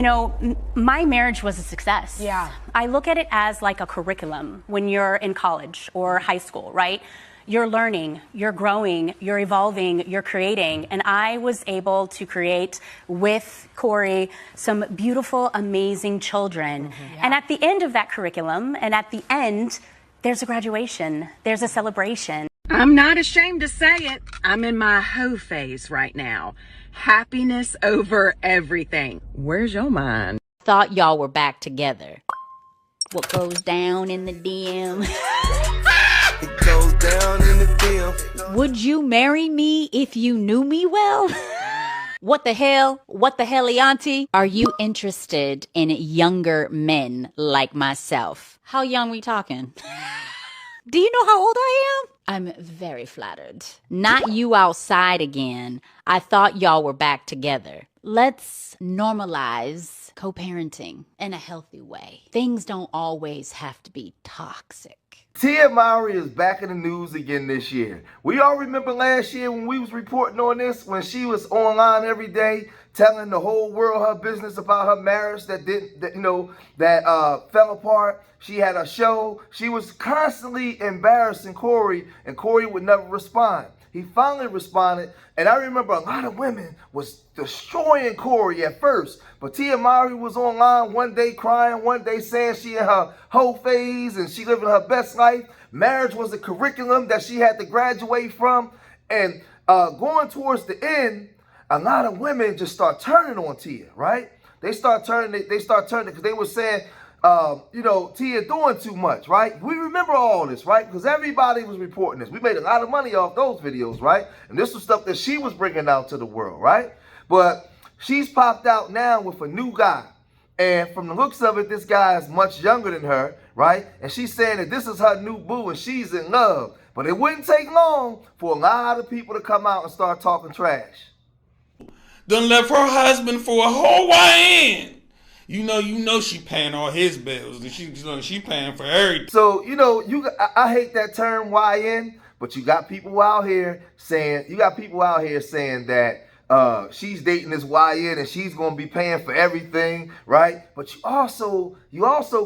You know, my marriage was a success. Yeah. I look at it as like a curriculum when you're in college or high school, right? You're learning, you're growing, you're evolving, you're creating. And I was able to create with Corey some beautiful, amazing children. Yeah. And at the end of that curriculum, and at the end, there's a graduation, there's a celebration. I'm not ashamed to say it. I'm in my hoe phase right now. Happiness over everything. Where's your mind? Thought y'all were back together. What goes down in the DM? It goes down in the DM. Would you marry me if you knew me well? What the hell? What the helianti? Are you interested in younger men like myself? How young we talking? Do you know how old I am? I'm very flattered. Not you outside again. I thought y'all were back together. Let's normalize co-parenting in a healthy way. Things don't always have to be toxic. Tia Mowry is back in the news again this year. We all remember last year when we was reporting on this, when she was online every day telling the whole world her business about her marriage that fell apart. She had a show. She was constantly embarrassing Corey, and Corey would never respond. He finally responded, and I remember a lot of women was destroying Corey at first, but Tia Mowry was online one day crying, one day saying she in her whole phase and she living her best life. Marriage was a curriculum that she had to graduate from, and going towards the end, a lot of women just start turning on Tia, right? They start turning because they were saying, Tia doing too much, right? We remember all this, right? Because everybody was reporting this. We made a lot of money off those videos, right? And this was stuff that she was bringing out to the world, right? But she's popped out now with a new guy. And from the looks of it, this guy is much younger than her, right? And she's saying that this is her new boo and she's in love. But it wouldn't take long for a lot of people to come out and start talking trash. Done left her husband for a Hawaiian. You know she paying all his bills, and she paying for everything. So, I hate that term YN, but you got people out here saying that she's dating this YN and she's gonna be paying for everything, right? But you also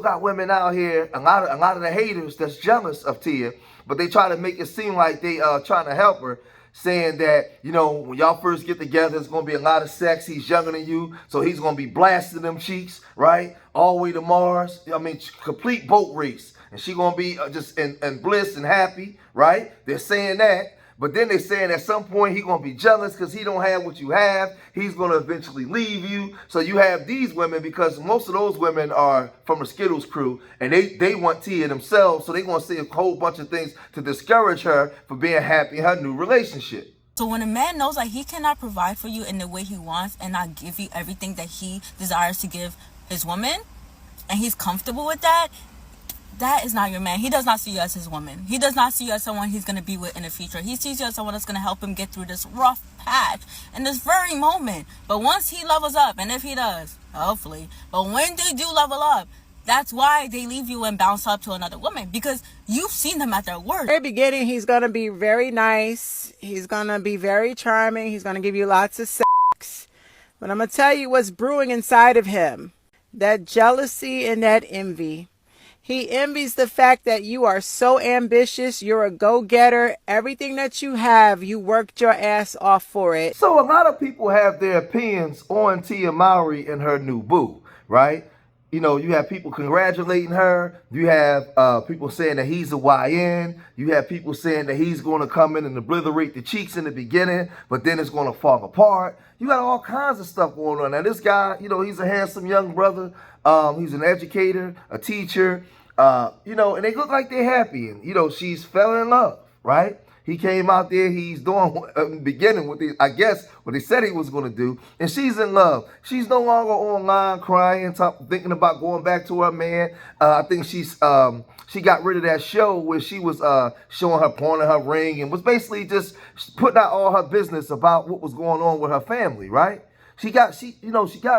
got women out here, a lot of the haters that's jealous of Tia, but they try to make it seem like they trying to help her, saying that, when y'all first get together, it's going to be a lot of sex. He's younger than you, so he's going to be blasting them cheeks, right? All the way to Mars. I mean, complete boat race. And she going to be just in bliss and happy, right? They're saying that. But then they're saying at some point he's going to be jealous because he don't have what you have. He's going to eventually leave you. So you have these women, because most of those women are from the Skittles crew, and they want Tia themselves. So they're going to say a whole bunch of things to discourage her from being happy in her new relationship. So when a man knows that he cannot provide for you in the way he wants and not give you everything that he desires to give his woman, and he's comfortable with that, that is not your man. He does not see you as his woman. He does not see you as someone he's going to be with in the future. He sees you as someone that's going to help him get through this rough patch in this very moment. But once he levels up, and if he does, hopefully, but when they do level up, that's why they leave you and bounce up to another woman, because you've seen them at their worst. Very beginning, he's going to be very nice. He's going to be very charming. He's going to give you lots of sex. But I'm going to tell you what's brewing inside of him. That jealousy and that envy. He envies the fact that you are so ambitious. You're a go-getter. Everything that you have, you worked your ass off for it. So a lot of people have their opinions on Tia Mowry and her new boo, right? You have people congratulating her. You have people saying that he's a YN. You have people saying that he's going to come in and obliterate the cheeks in the beginning, but then it's going to fall apart. You got all kinds of stuff going on. Now, this guy, he's a handsome young brother. He's an educator, a teacher, and they look like they're happy. And, she's fell in love, right? He came out there, he's doing, beginning with what they said he was going to do, and she's in love. She's no longer online crying, thinking about going back to her man. I think she got rid of that show where she was showing her porn in her ring and was basically just putting out all her business about what was going on with her family, right? She got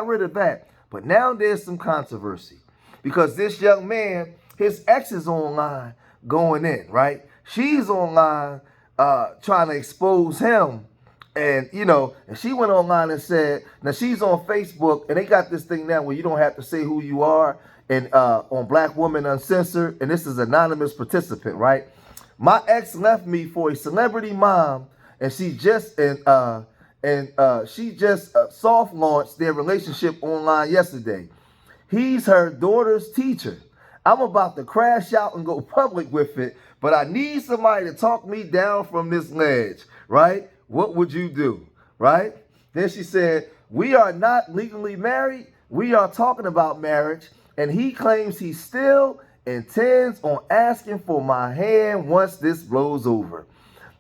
rid of that. But now there's some controversy because this young man, his ex is online going in, right? She's online trying to expose him And and she went online and said, now she's on Facebook, and they got this thing now where you don't have to say who you are, and on Black Woman Uncensored, and this is anonymous participant, right? My ex left me for a celebrity mom, and she just soft launched their relationship online yesterday. He's her daughter's teacher. I'm about to crash out and go public with it, but I need somebody to talk me down from this ledge, right? What would you do, right? Then she said, we are not legally married. We are talking about marriage, and he claims he still intends on asking for my hand once this blows over.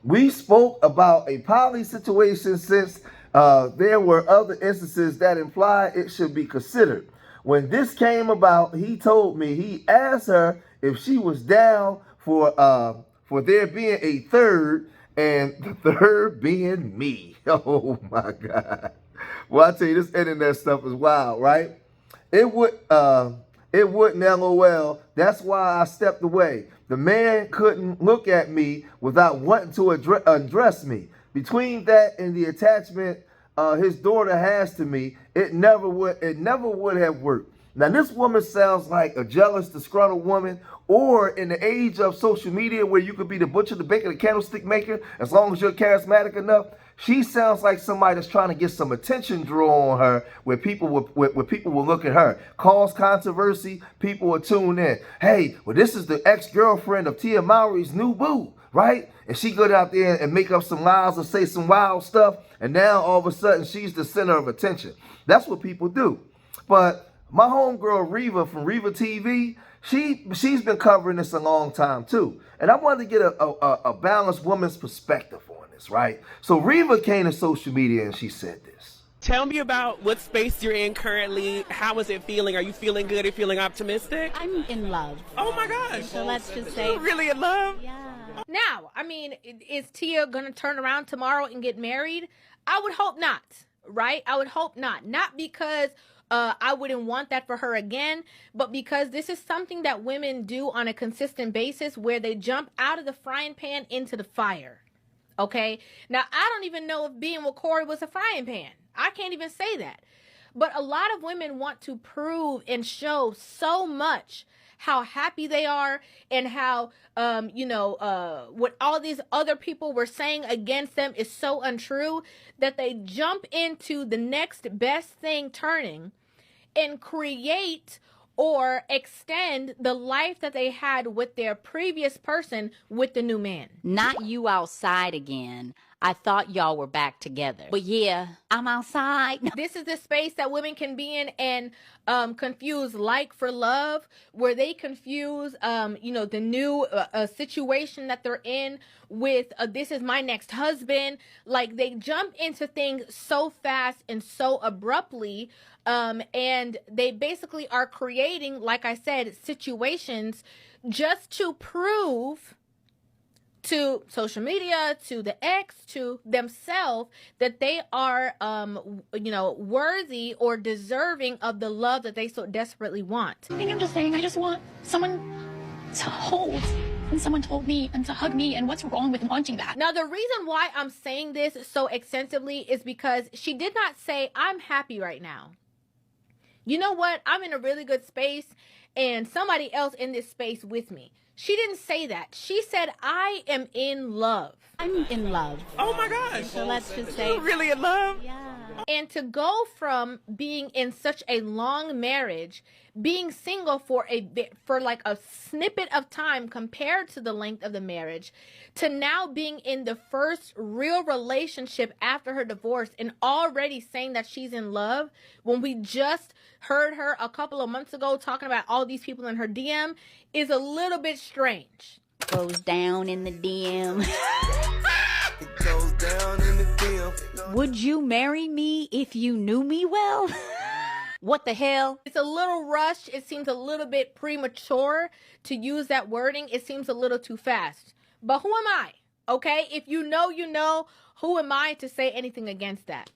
We spoke about a poly situation since there were other instances that imply it should be considered. When this came about, he told me he asked her if she was down for there being a third, and the third being me. Oh my God. Well, I tell you, this internet stuff is wild, right? It wouldn't LOL. That's why I stepped away. The man couldn't look at me without wanting to undress me. Between that and the attachment his daughter has to me, it never would have worked. Now, this woman sounds like a jealous, disgruntled woman, or in the age of social media where you could be the butcher, the baker, the candlestick maker, as long as you're charismatic enough. She sounds like somebody that's trying to get some attention drawn on her, where people will look at her, cause controversy, people will tune in. Hey, well, this is the ex-girlfriend of Tia Mowry's new boo, right? And she go out there and make up some lies or say some wild stuff, and now all of a sudden she's the center of attention. That's what people do. But my homegirl Reva from Reva TV, she's been covering this a long time too. And I wanted to get a balanced woman's perspective on this, right? So Reva came to social media and she said this. Tell me about what space you're in currently. How is it feeling? Are you feeling good? Are you feeling optimistic? I'm in love. Oh my gosh. So let's just say. You're really in love? Yeah. Now, I mean, is Tia going to turn around tomorrow and get married? I would hope not, right? I would hope not. Not because I wouldn't want that for her again, but because this is something that women do on a consistent basis where they jump out of the frying pan into the fire. Okay? Now, I don't even know if being with Corey was a frying pan. I can't even say that. But a lot of women want to prove and show so much how happy they are and how, what all these other people were saying against them is so untrue that they jump into the next best thing turning and create or extend the life that they had with their previous person with the new man. Not you outside again. I thought y'all were back together. But yeah, I'm outside. This is the space that women can be in and confuse like for love, where they confuse, the new situation that they're in with this is my next husband. Like, they jump into things so fast and so abruptly, and they basically are creating, like I said, situations just to prove to social media, to the ex, to themselves, that they are, worthy or deserving of the love that they so desperately want. I think I'm just saying I just want someone to hold. And someone told me and to hug me, and what's wrong with wanting that? Now, the reason why I'm saying this so extensively is because she did not say, I'm happy right now. You know what? I'm in a really good space and somebody else in this space with me. She didn't say that. She said, I am in love. I'm in love. Oh my gosh. So let's just say. You're really in love? Yeah. And to go from being in such a long marriage, being single for like a snippet of time compared to the length of the marriage, to now being in the first real relationship after her divorce and already saying that she's in love, when we just heard her a couple of months ago talking about all these people in her DM, is a little bit strange. Goes down in the DM. It goes down in the DM. Would you marry me if you knew me well? What the hell? It's a little rushed. It seems a little bit premature to use that wording. It seems a little too fast. But who am I? Okay? If you know, you know. Who am I to say anything against that?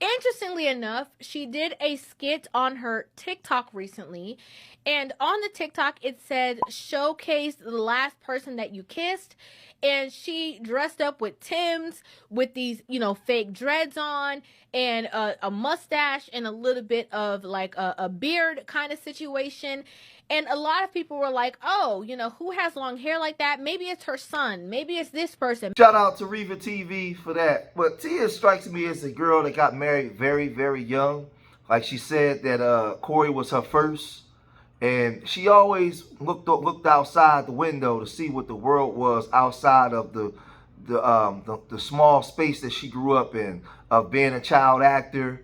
Interestingly enough, she did a skit on her TikTok recently, and on the TikTok it said showcase the last person that you kissed, and she dressed up with Tim's with these, fake dreads on and a mustache and a little bit of like a beard kind of situation. And a lot of people were like, oh, who has long hair like that? Maybe it's her son. Maybe it's this person. Shout out to Reva TV for that. But Tia strikes me as a girl that got married very, very young. Like she said that Corey was her first. And she always looked outside the window to see what the world was outside of the small space that she grew up in, of being a child actor.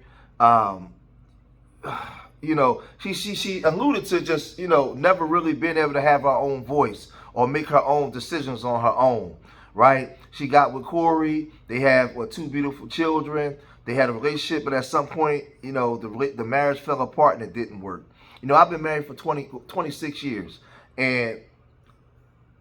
She alluded to just, never really being able to have her own voice or make her own decisions on her own, right? She got with Corey. They have, two beautiful children. They had a relationship, but at some point, the marriage fell apart and it didn't work. I've been married for 26 years, and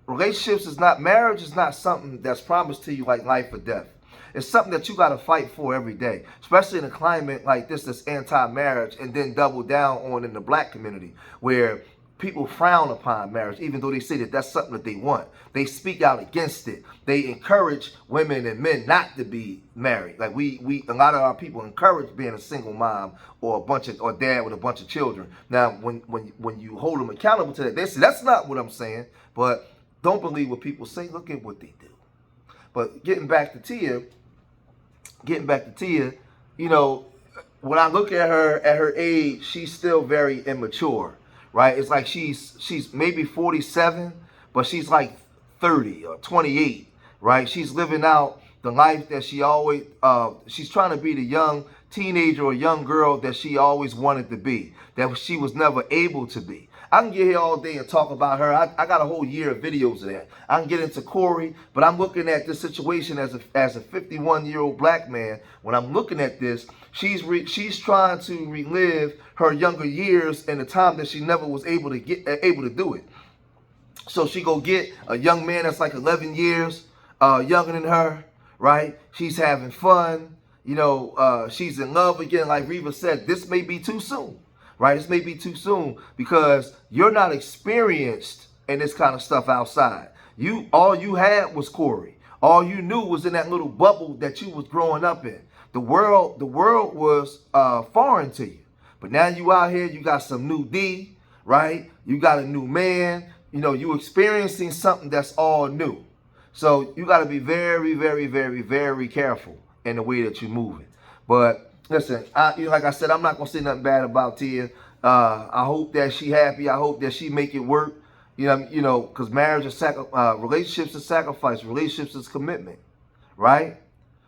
marriage is not something that's promised to you like life or death. It's something that you got to fight for every day, especially in a climate like this that's anti-marriage, and then double down on in the black community where people frown upon marriage, even though they say that that's something that they want. They speak out against it. They encourage women and men not to be married. Like a lot of our people encourage being a single mom or dad with a bunch of children. Now, when you hold them accountable to that, they say that's not what I'm saying. But don't believe what people say. Look at what they do. But getting back to Tia, when I look at her at her age, she's still very immature, right? It's like she's maybe 47, but she's like 30 or 28, right? She's living out the life that she always, she's trying to be the young teenager or young girl that she always wanted to be, that she was never able to be. I can get here all day and talk about her. I got a whole year of videos of that. I can get into Corey, but I'm looking at this situation as a 51-year-old black man. When I'm looking at this, she's trying to relive her younger years and the time that she never was able to do it. So she go get a young man that's like 11 years younger than her, right? She's having fun. She's in love again. Like Reva said, this may be too soon. Right? This may be too soon because you're not experienced in this kind of stuff outside. All you had was Corey. All you knew was in that little bubble that you was growing up in. The world was foreign to you. But now you out here, you got some new D, right? You got a new man. You experiencing something that's all new. So you got to be very, very, very, very careful in the way that you're moving. But listen, like I said, I'm not gonna say nothing bad about Tia. I hope that she happy. I hope that she make it work. Because marriage is relationships is sacrifice. Relationships is commitment, right?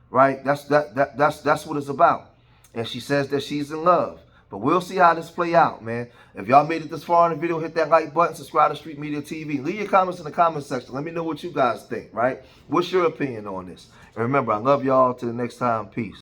Right. That's what it's about. And she says that she's in love. But we'll see how this play out, man. If y'all made it this far in the video, hit that like button, subscribe to Street Media TV. Leave your comments in the comment section. Let me know what you guys think, right? What's your opinion on this? And remember, I love y'all. Till the next time, peace.